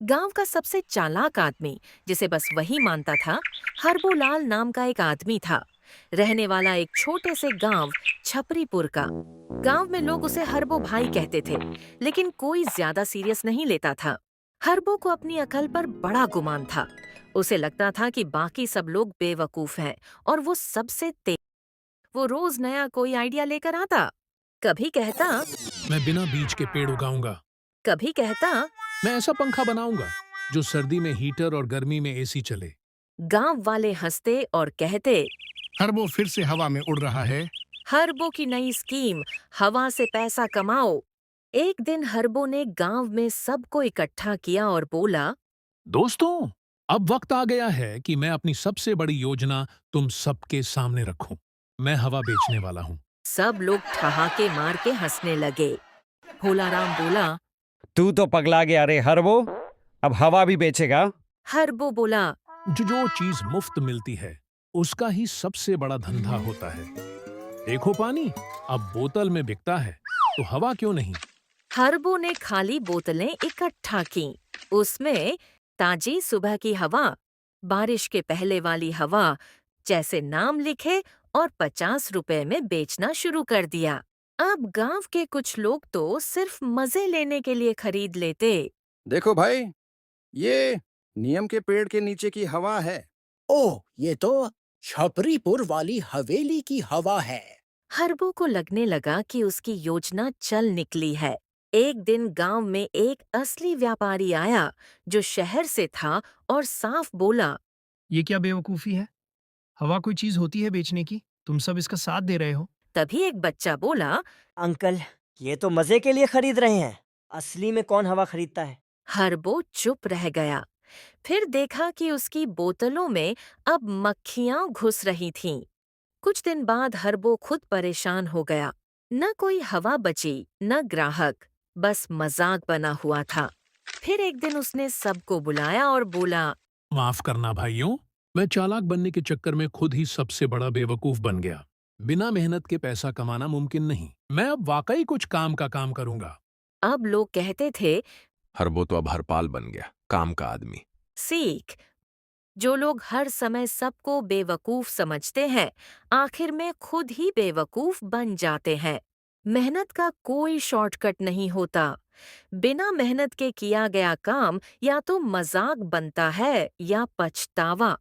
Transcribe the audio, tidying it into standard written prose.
गांव का सबसे चालाक आदमी, जिसे बस वही मानता था, हरबोलाल नाम का एक आदमी था। रहने वाला एक छोटे से गांव, छपरीपुर का। गांव में लोग उसे हरबो भाई कहते थे, लेकिन कोई ज्यादा सीरियस नहीं लेता था। हरबो को अपनी अकल पर बड़ा गुमान था। उसे लगता था कि बाकी सब लोग बेवकूफ हैं और वो सबसे तेज। वो रोज नया कोई आइडिया लेकर आता। कभी कहता, मैं बिना बीज के पेड़ उगाऊंगा। कभी कहता। मैं ऐसा पंखा बनाऊंगा जो सर्दी में हीटर और गर्मी में एसी चले। गांव वाले हंसते और कहते, हर वो फिर से हवा में उड़ रहा है। हरबो की नई स्कीम, हवा से पैसा कमाओ। एक दिन हरबो ने गांव में सबको इकट्ठा किया और बोला, दोस्तों, अब वक्त आ गया है कि मैं अपनी सबसे बड़ी योजना तुम सबके सामने रखूं। मैं हवा बेचने वाला हूं। सब लोग ठहाके मार के हंसने लगे। भोलाराम बोला, तू तो पगला गया रे हरबो। अब हवा भी बेचेगा? हरबो बोला, जो चीज मुफ्त मिलती है उसका ही सबसे बड़ा धंधा होता है। देखो पानी, अब बोतल में बिकता है, तो हवा क्यों नहीं। हरबो ने खाली बोतलें इकट्ठा की। उसमें ताजी सुबह की हवा, बारिश के पहले वाली हवा जैसे नाम लिखे और 50 रुपए में बेचना शुरू कर दिया। अब गांव के कुछ लोग तो सिर्फ मजे लेने के लिए खरीद लेते। देखो भाई, ये नियम के पेड़ के नीचे की हवा है। ओह, ये तो छपरीपुर वाली हवेली की हवा है। हरबो को लगने लगा कि उसकी योजना चल निकली है। एक दिन गांव में एक असली व्यापारी आया जो शहर से था और साफ बोला, ये क्या बेवकूफ़ी है? हवा कोई चीज़ होती है बेचने की? तुम सब इसका साथ दे रहे हो। तभी एक बच्चा बोला, अंकल, ये तो मजे के लिए खरीद रहे हैं। असली में कौन हवा खरीदता है? हरबो चुप रह गया। फिर देखा कि उसकी बोतलों में अब मक्खियां घुस रही थीं। कुछ दिन बाद हरबो खुद परेशान हो गया। न कोई हवा बची, न ग्राहक, बस मजाक बना हुआ था। फिर एक दिन उसने सबको बुलाया और बोला, माफ करना भाइयों, मैं चालाक बनने के चक्कर में खुद ही सबसे बड़ा बेवकूफ बन गया। बिना मेहनत के पैसा कमाना मुमकिन नहीं। मैं अब वाकई कुछ काम का काम करूंगा। अब लोग कहते थे, हरबो तो अब हरपाल बन गया, काम का आदमी। सीख। जो लोग हर समय सबको बेवकूफ समझते हैं, आखिर में खुद ही बेवकूफ बन जाते हैं। मेहनत का कोई शॉर्टकट नहीं होता। बिना मेहनत के किया गया काम या तो मजाक बनता है या पछतावा।